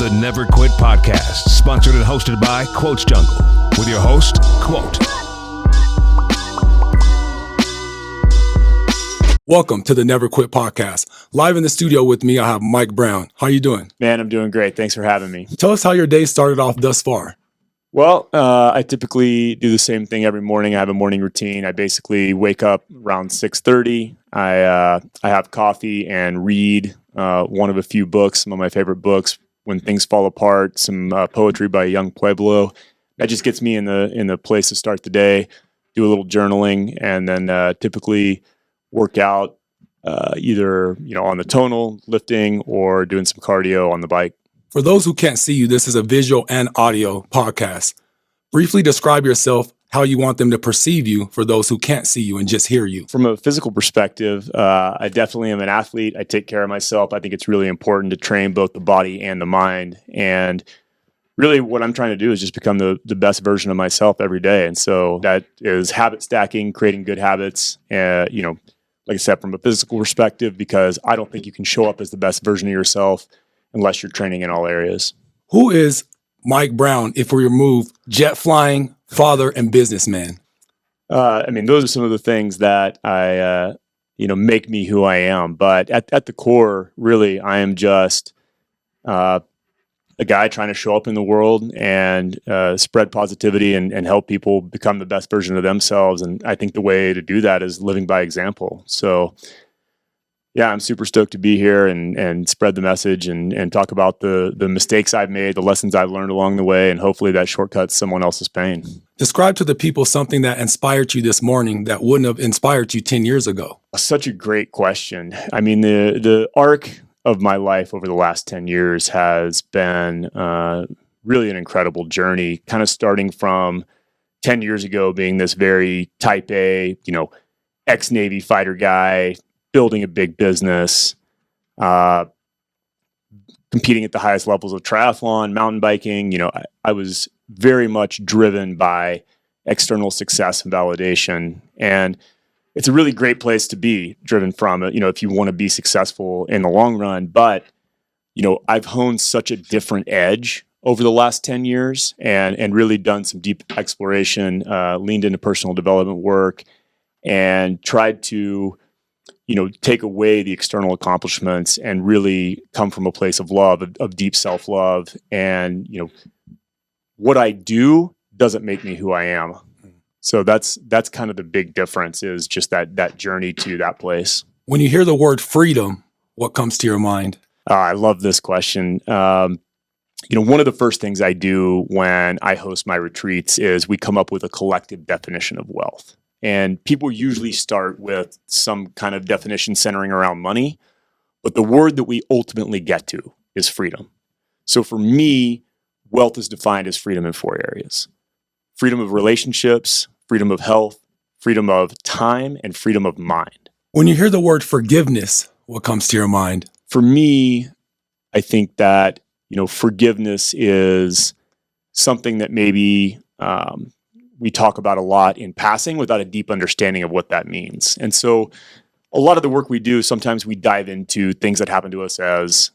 The Never Quit Podcast, sponsored and hosted by Quotes Jungle, with your host, Quote. Welcome to the Never Quit Podcast. Live in the studio with me, I have Mike Brown. How are you doing? Man, I'm doing great. Thanks for having me. Tell us how your day started off thus far. Well, I typically do the same thing every morning. I have a morning routine. I basically wake up around 6:30. I have coffee and read one of a few books, some of my favorite books, When Things Fall Apart, some poetry by Young Pueblo. That just gets me in the place to start the day, do a little journaling, and then typically work out either on the tonal, lifting, or doing some cardio on the bike. For those who can't see you, this is a visual and audio podcast. Briefly describe yourself, how you want them to perceive you for those who can't see you and just hear you. From a physical perspective, I definitely am an athlete. I take care of myself. I think it's really important to train both the body and the mind. And really what I'm trying to do is just become the best version of myself every day. And so that is habit stacking, creating good habits, like I said, from a physical perspective, because I don't think you can show up as the best version of yourself unless you're training in all areas. Who is Mike Brown if we remove jet flying, father, and businessman? Those are some of the things that I, make me who I am. But at the core, really, I am just a guy trying to show up in the world and spread positivity and help people become the best version of themselves. And I think the way to do that is living by example. So, yeah, I'm super stoked to be here and spread the message and talk about the mistakes I've made, the lessons I've learned along the way, and hopefully that shortcuts someone else's pain. Describe to the people something that inspired you this morning that wouldn't have inspired you 10 years ago. Such a great question. I mean, the arc of my life over the last 10 years has been really an incredible journey, kind of starting from 10 years ago being this very type A, ex-Navy fighter guy, building a big business, competing at the highest levels of triathlon, mountain biking. I was very much driven by external success and validation. And it's a really great place to be driven from, if you want to be successful in the long run. But, I've honed such a different edge over the last 10 years and really done some deep exploration, leaned into personal development work, and tried to take away the external accomplishments and really come from a place of love, of deep self-love. And, what I do doesn't make me who I am. So that's kind of the big difference, is just that journey to that place. When you hear the word freedom, what comes to your mind? I love this question. One of the first things I do when I host my retreats is we come up with a collective definition of wealth. And people usually start with some kind of definition centering around money, but the word that we ultimately get to is freedom. So for me, wealth is defined as freedom in 4 areas: freedom of relationships, freedom of health, freedom of time, and freedom of mind. When you hear the word forgiveness, what comes to your mind? For me, I think that, forgiveness is something that maybe we talk about a lot in passing without a deep understanding of what that means. And so a lot of the work we do, sometimes we dive into things that happen to us as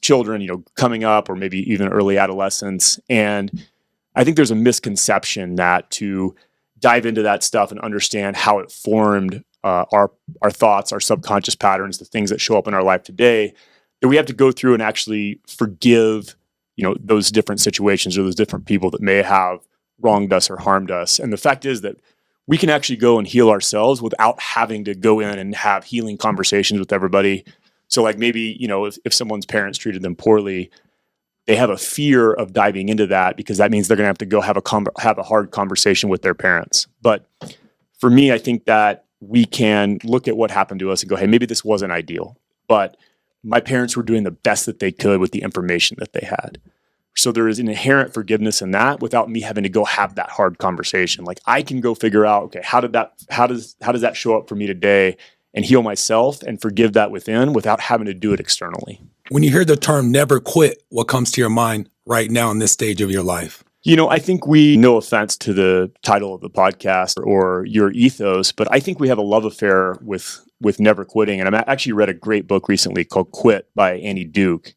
children, coming up, or maybe even early adolescence. And I think there's a misconception that to dive into that stuff and understand how it formed our thoughts, our subconscious patterns, the things that show up in our life today, that we have to go through and actually forgive, those different situations or those different people that may have wronged us or harmed us. And the fact is that we can actually go and heal ourselves without having to go in and have healing conversations with everybody. So like maybe, if someone's parents treated them poorly, they have a fear of diving into that because that means they're going to have to go have a hard conversation with their parents. But for me, I think that we can look at what happened to us and go, hey, maybe this wasn't ideal, but my parents were doing the best that they could with the information that they had. So there is an inherent forgiveness in that without me having to go have that hard conversation. Like I can go figure out, okay, how does that show up for me today, and heal myself and forgive that without having to do it externally. When you hear the term never quit, what comes to your mind right now in this stage of your life? I think no offense to the title of the podcast or your ethos, but I think we have a love affair with never quitting. And I actually read a great book recently called Quit by Annie Duke.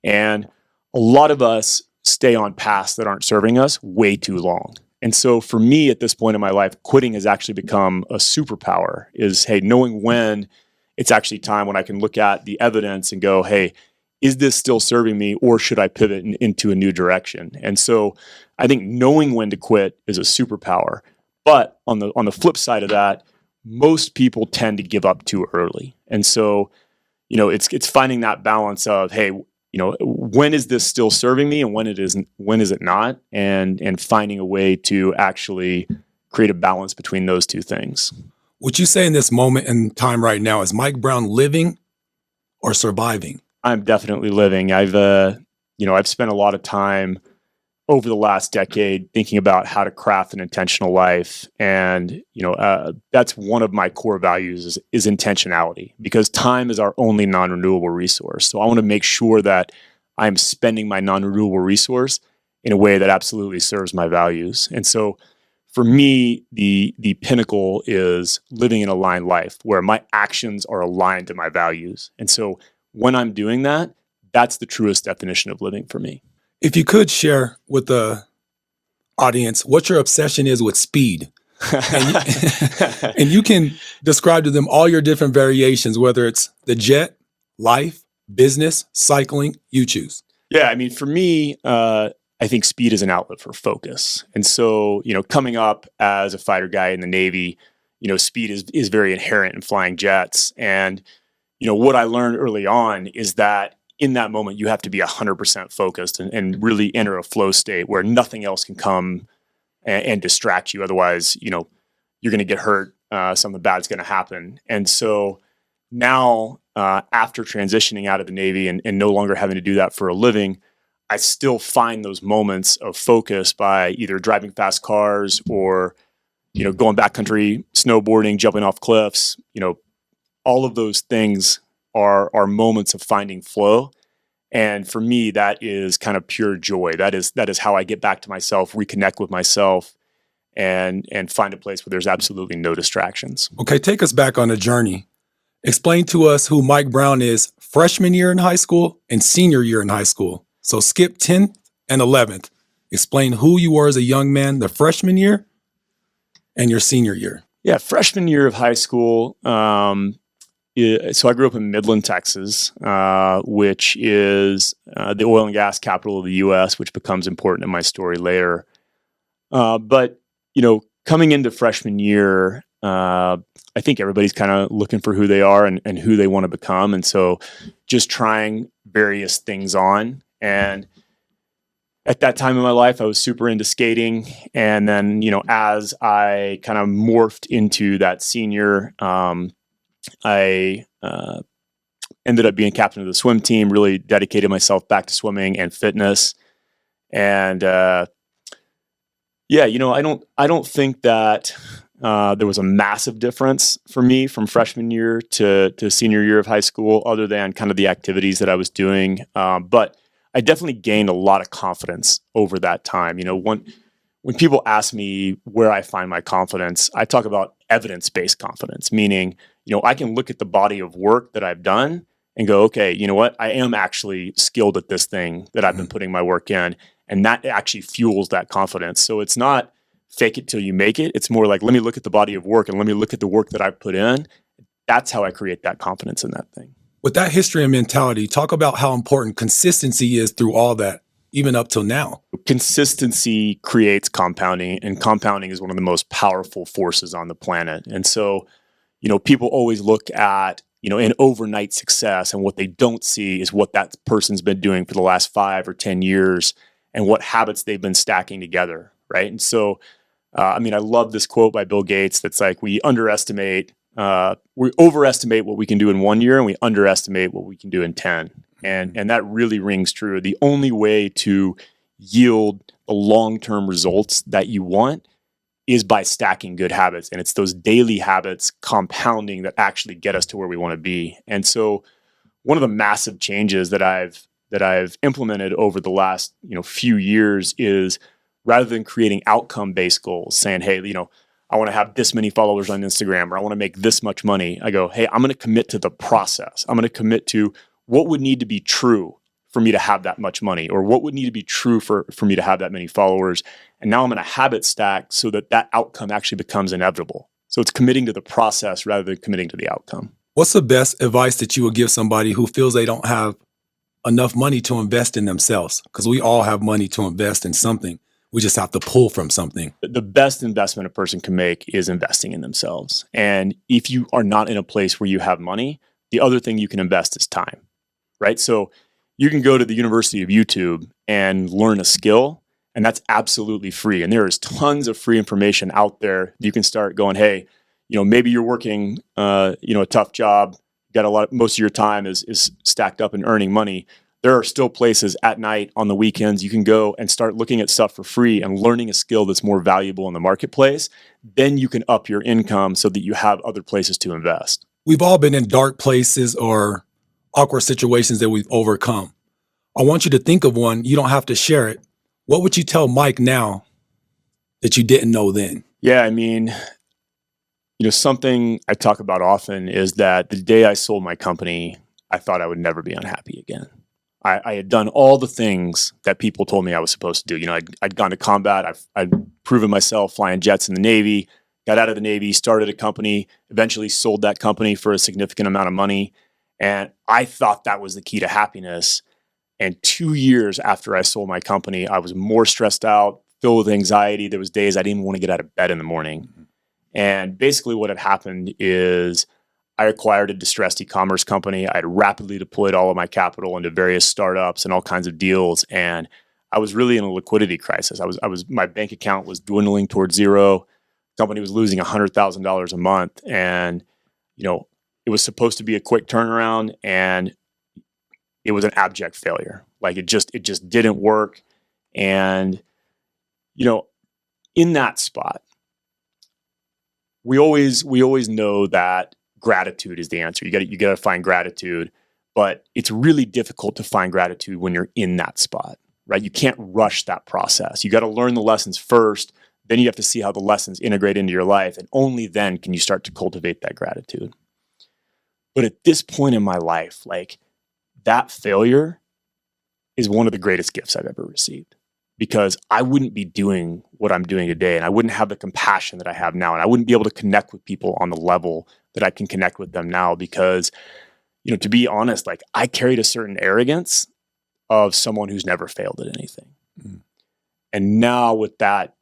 And a lot of us stay on paths that aren't serving us way too long. And so for me at this point in my life, quitting has actually become a superpower is, hey, knowing when it's actually time when I can look at the evidence and go, hey, is this still serving me or should I pivot into a new direction? And so I think knowing when to quit is a superpower. But on the flip side of that, most people tend to give up too early. And so, it's finding that balance of, hey, when is this still serving me and when is it not? And finding a way to actually create a balance between those two things. Would you say in this moment in time right now, is Mike Brown living or surviving? I'm definitely living. I've spent a lot of time over the last decade thinking about how to craft an intentional life. And, that's one of my core values is intentionality, because time is our only non-renewable resource. So I want to make sure that I'm spending my non-renewable resource in a way that absolutely serves my values. And so for me, the pinnacle is living an aligned life where my actions are aligned to my values. And so when I'm doing that, that's the truest definition of living for me. If you could share with the audience what your obsession is with speed, and you can describe to them all your different variations, whether it's the jet, life, business, cycling, you choose. Yeah, I mean, for me, I think speed is an outlet for focus. And so, coming up as a fighter guy in the Navy, speed is very inherent in flying jets. And, what I learned early on is that in that moment, you have to be 100% focused and really enter a flow state where nothing else can come and distract you. Otherwise, you're going to get hurt. Something bad's going to happen. And so now, after transitioning out of the Navy and no longer having to do that for a living, I still find those moments of focus by either driving fast cars or, going backcountry, snowboarding, jumping off cliffs. All of those things are moments of finding flow. And for me, that is kind of pure joy. That is how I get back to myself, reconnect with myself, and find a place where there's absolutely no distractions. Okay, take us back on a journey. Explain to us who Mike Brown is freshman year in high school and senior year in high school. So skip 10th and 11th. Explain who you were as a young man the freshman year and your senior year. Yeah, freshman year of high school. So I grew up in Midland, Texas, which is the oil and gas capital of the U.S., which becomes important in my story later. But coming into freshman year, I think everybody's kind of looking for who they are and who they want to become. And so just trying various things on. And at that time in my life, I was super into skating. And then, as I kind of morphed into that senior, I ended up being captain of the swim team, really dedicated myself back to swimming and fitness. And I don't think that there was a massive difference for me from freshman year to senior year of high school, other than kind of the activities that I was doing. But I definitely gained a lot of confidence over that time. When people ask me where I find my confidence, I talk about evidence-based confidence, meaning, I can look at the body of work that I've done and go, okay, you know what? I am actually skilled at this thing that I've been putting my work in. And that actually fuels that confidence. So it's not fake it till you make it. It's more like, let me look at the body of work and let me look at the work that I've put in. That's how I create that confidence in that thing. With that history and mentality, talk about how important consistency is through all that, even up till now. Consistency creates compounding, and compounding is one of the most powerful forces on the planet. And so, people always look at, an overnight success, and what they don't see is what that person's been doing for the last 5 or 10 years and what habits they've been stacking together, right? And so, I love this quote by Bill Gates that's like, we overestimate what we can do in 1 year, and we underestimate what we can do in 10. And that really rings true. The only way to yield the long-term results that you want is by stacking good habits. And it's those daily habits compounding that actually get us to where we want to be. And so one of the massive changes that I've implemented over the last, few years is, rather than creating outcome-based goals, saying, hey, I want to have this many followers on Instagram, or I want to make this much money, I go, hey, I'm going to commit to the process. I'm going to commit to what would need to be true for me to have that much money, or what would need to be true for me to have that many followers. And now I'm in a habit stack so that outcome actually becomes inevitable. So it's committing to the process rather than committing to the outcome. What's the best advice that you would give somebody who feels they don't have enough money to invest in themselves? Because we all have money to invest in something. We just have to pull from something. The best investment a person can make is investing in themselves. And if you are not in a place where you have money, the other thing you can invest is time, right? So you can go to the University of YouTube and learn a skill, and that's absolutely free. And there is tons of free information out there. You can start going, hey, maybe you're working, a tough job, got most of your time is stacked up in earning money. There are still places at night on the weekends you can go and start looking at stuff for free and learning a skill that's more valuable in the marketplace. Then you can up your income so that you have other places to invest. We've all been in dark places or awkward situations that we've overcome. I want you to think of one. You don't have to share it. What would you tell Mike now that you didn't know then? Yeah, something I talk about often is that the day I sold my company, I thought I would never be unhappy again. I had done all the things that people told me I was supposed to do. I'd gone to combat. I'd proven myself flying jets in the Navy, got out of the Navy, started a company, eventually sold that company for a significant amount of money. And I thought that was the key to happiness. And 2 years after I sold my company, I was more stressed out, filled with anxiety. There was days I didn't even want to get out of bed in the morning. And basically what had happened is I acquired a distressed e-commerce company. I had rapidly deployed all of my capital into various startups and all kinds of deals. And I was really in a liquidity crisis. My bank account was dwindling towards zero. The company was losing $100,000 a month. And, it was supposed to be a quick turnaround, and it was an abject failure. Like it just didn't work. And, in that spot, we always know that gratitude is the answer. You got to find gratitude, but it's really difficult to find gratitude when you're in that spot, right? You can't rush that process. You got to learn the lessons first, then you have to see how the lessons integrate into your life, and only then can you start to cultivate that gratitude. But at this point in my life, like that failure is one of the greatest gifts I've ever received, because I wouldn't be doing what I'm doing today, and I wouldn't have the compassion that I have now, and I wouldn't be able to connect with people on the level that I can connect with them now, because, to be honest, like I carried a certain arrogance of someone who's never failed at anything. Mm. And now with that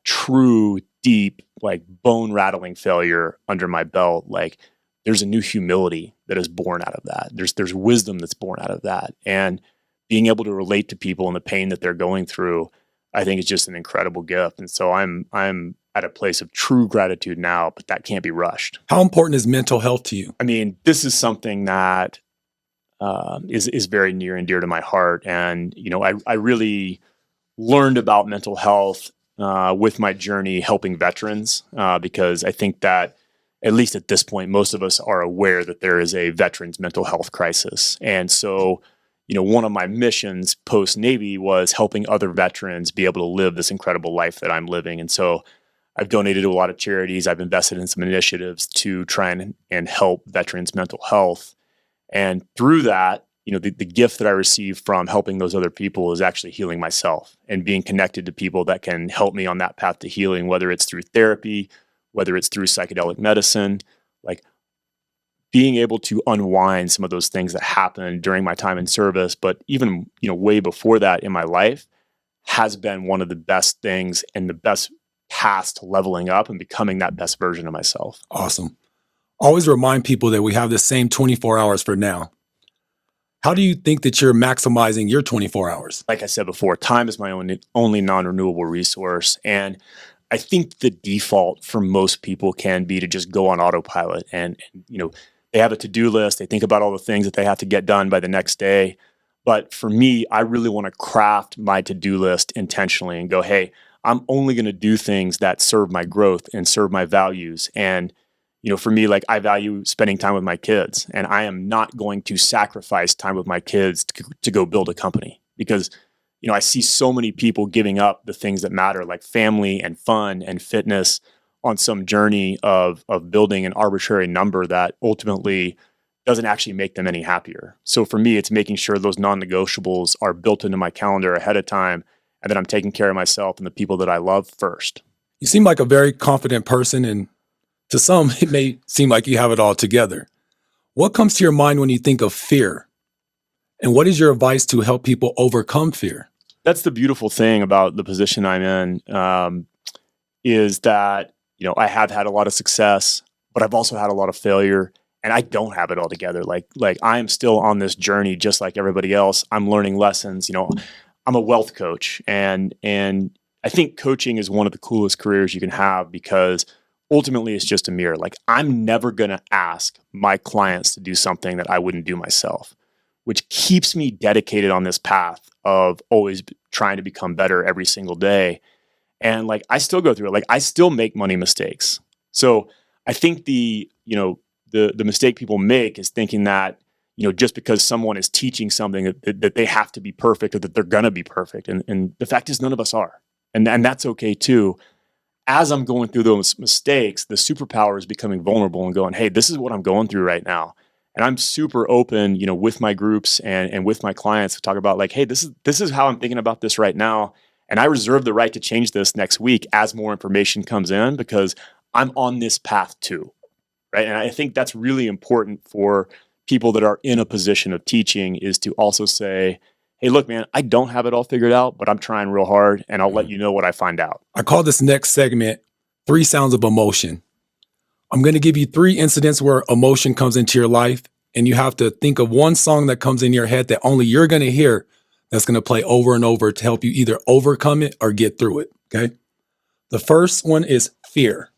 true, deep, like bone rattling failure under my belt, like there's a new humility that is born out of that. There's wisdom that's born out of that. And being able to relate to people and the pain that they're going through, I think is just an incredible gift. And so I'm at a place of true gratitude now, but that can't be rushed. How important is mental health to you? This is something that is very near and dear to my heart. And, I really learned about mental health with my journey helping veterans, because I think that at least at this point, most of us are aware that there is a veterans mental health crisis. And so, one of my missions post-Navy was helping other veterans be able to live this incredible life that I'm living. And so I've donated to a lot of charities. I've invested in some initiatives to try and help veterans' mental health. And through that, the gift that I receive from helping those other people is actually healing myself and being connected to people that can help me on that path to healing, whether it's through therapy, whether it's through psychedelic medicine, like being able to unwind some of those things that happened during my time in service, but even, way before that in my life, has been one of the best things and the best paths to leveling up and becoming that best version of myself. Awesome. Always remind people that we have the same 24 hours for now. How do you think that you're maximizing your 24 hours? Like I said before, time is my only non-renewable resource. And I think the default for most people can be to just go on autopilot and they have a to-do list. They think about all the things that they have to get done by the next day. But for me, I really want to craft my to-do list intentionally and go, hey, I'm only going to do things that serve my growth and serve my values. And, for me, like I value spending time with my kids, and I am not going to sacrifice time with my kids to go build a company, because I see so many people giving up the things that matter, like family and fun and fitness, on some journey of building an arbitrary number that ultimately doesn't actually make them any happier. So for me, it's making sure those non-negotiables are built into my calendar ahead of time, and that I'm taking care of myself and the people that I love first. You seem like a very confident person, and to some, it may seem like you have it all together. What comes to your mind when you think of fear? And what is your advice to help people overcome fear? That's the beautiful thing about the position I'm in, is that, I have had a lot of success, but I've also had a lot of failure, and I don't have it all together. Like I'm still on this journey, just like everybody else. I'm learning lessons. I'm a wealth coach, and I think coaching is one of the coolest careers you can have, because ultimately it's just a mirror. Like, I'm never going to ask my clients to do something that I wouldn't do myself, which keeps me dedicated on this path of always trying to become better every single day. And like, I still go through it. Like, I still make money mistakes. So I think the mistake people make is thinking that, just because someone is teaching something that they have to be perfect, or that they're going to be perfect. And the fact is, none of us are. And that's okay too. As I'm going through those mistakes, the superpower is becoming vulnerable and going, hey, this is what I'm going through right now. And I'm super open, with my groups and with my clients to talk about, like, hey, this is how I'm thinking about this right now. And I reserve the right to change this next week as more information comes in, because I'm on this path too. Right. And I think that's really important for people that are in a position of teaching, is to also say, hey, look, man, I don't have it all figured out, but I'm trying real hard, and I'll let you know what I find out. I call this next segment 3 Sounds of Emotion. I'm going to give you 3 incidents where emotion comes into your life, and you have to think of one song that comes in your head that only you're going to hear, that's going to play over and over to help you either overcome it or get through it. Okay. The first one is fear.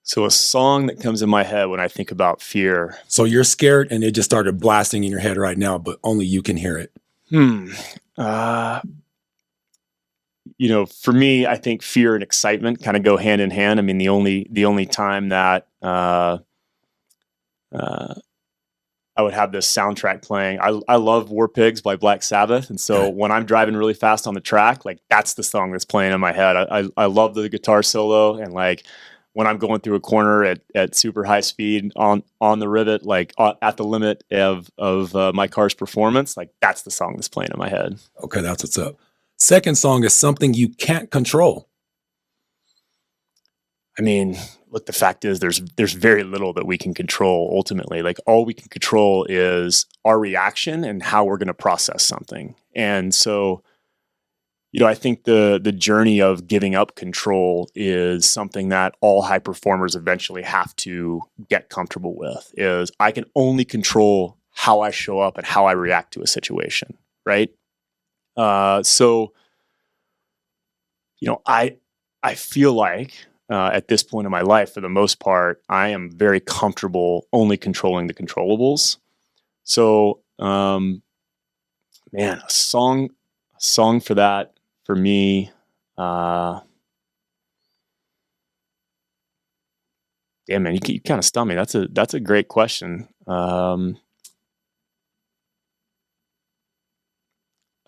So a song that comes in my head when I think about fear. So you're scared and it just started blasting in your head right now, but only you can hear it. For me, I think fear and excitement kind of go hand in hand. I mean, the only time that I would have this soundtrack playing, I love War Pigs by Black Sabbath. And so when I'm driving really fast on the track, like, that's the song that's playing in my head. I love the guitar solo, and like, when I'm going through a corner at super high speed on the rivet, like at the limit of my car's performance, like, that's the song that's playing in my head. Okay, that's what's up. Second song is something you can't control. I mean, look, the fact is there's very little that we can control ultimately. Like, all we can control is our reaction and how we're going to process something. And so, I think the journey of giving up control is something that all high performers eventually have to get comfortable with. Is I can only control how I show up and how I react to a situation, right? So, I feel like at this point in my life, for the most part, I am very comfortable only controlling the controllables. So, man, a song for that. For me, man, you kind of stumped me. That's a great question. I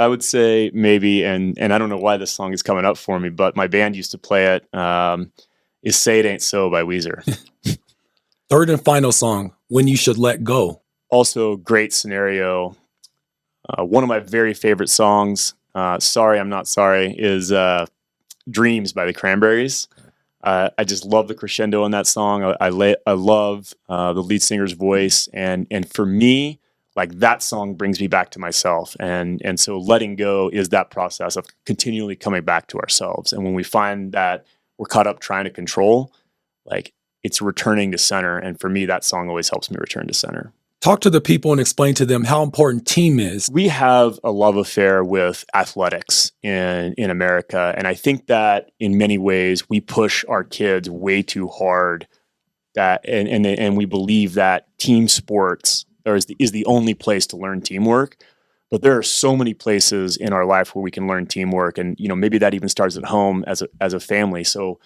would say maybe, and I don't know why this song is coming up for me, but my band used to play it, is Say It Ain't So by Weezer. Third and final song, When You Should Let Go. Also, great scenario. One of my very favorite songs, Sorry I'm Not Sorry, is Dreams by the Cranberries. I just love the crescendo in that song. I love the lead singer's voice. And for me, like, that song brings me back to myself. And so letting go is that process of continually coming back to ourselves. And when we find that we're caught up trying to control, like, it's returning to center. And for me, that song always helps me return to center. Talk to the people and explain to them how important team is. We have a love affair with athletics in America. And I think that in many ways we push our kids way too hard, and we believe that team sports is the only place to learn teamwork. But there are so many places in our life where we can learn teamwork. And, maybe that even starts at home as a family. So,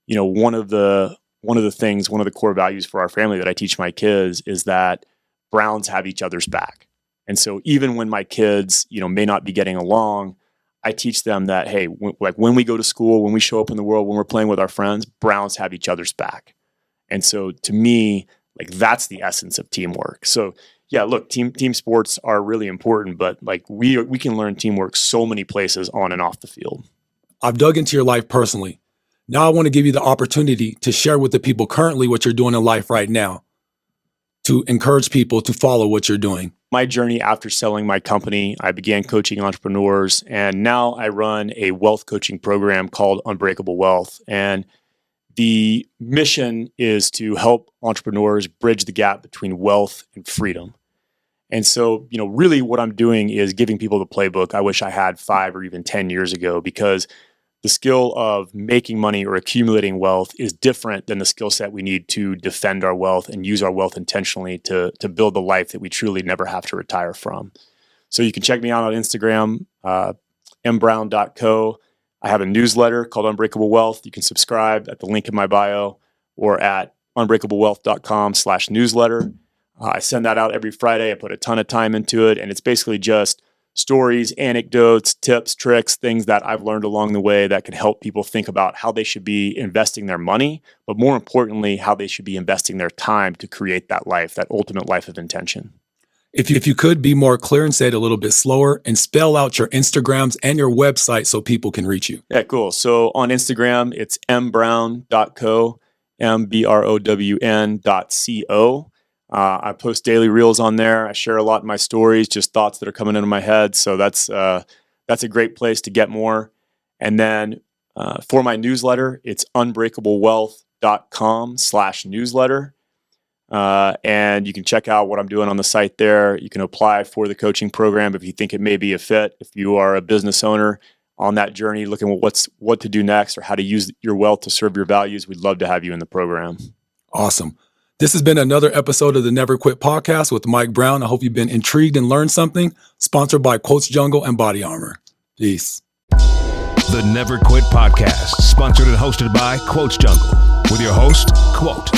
one of the core values for our family that I teach my kids is that Browns have each other's back. And so even when my kids, may not be getting along, I teach them that, hey, when we go to school, when we show up in the world, when we're playing with our friends, Browns have each other's back. And so to me, like that's the essence of teamwork. So yeah, look, team sports are really important, but like we can learn teamwork so many places on and off the field. I've dug into your life personally. Now I want to give you the opportunity to share with the people currently what you're doing in life right now, to encourage people to follow what you're doing. My journey after selling my company, I began coaching entrepreneurs, and now I run a wealth coaching program called Unbreakable Wealth. And the mission is to help entrepreneurs bridge the gap between wealth and freedom. And so, really what I'm doing is giving people the playbook I wish I had 5 or even 10 years ago, because the skill of making money or accumulating wealth is different than the skill set we need to defend our wealth and use our wealth intentionally to build the life that we truly never have to retire from. So you can check me out on Instagram, mbrown.co. I have a newsletter called Unbreakable Wealth. You can subscribe at the link in my bio or at unbreakablewealth.com/newsletter. I send that out every Friday. I put a ton of time into it, and it's basically just stories, anecdotes, tips, tricks, things that I've learned along the way that can help people think about how they should be investing their money, but more importantly, how they should be investing their time to create that life, that ultimate life of intention. If you could be more clear and say it a little bit slower and spell out your Instagrams and your website so people can reach you. Yeah, cool. So on Instagram, it's mbrown.co, mbrown.co. I post daily reels on there. I share a lot in my stories, just thoughts that are coming into my head. So that's a great place to get more. And then for my newsletter, it's unbreakablewealth.com/newsletter. And you can check out what I'm doing on the site there. You can apply for the coaching program if you think it may be a fit. If you are a business owner on that journey, looking at what to do next or how to use your wealth to serve your values, we'd love to have you in the program. Awesome. This has been another episode of the Never Quit Podcast with Mike Brown. I hope you've been intrigued and learned something. Sponsored by Quotes Jungle and Body Armor. Peace. The Never Quit Podcast, sponsored and hosted by Quotes Jungle, with your host, Quote.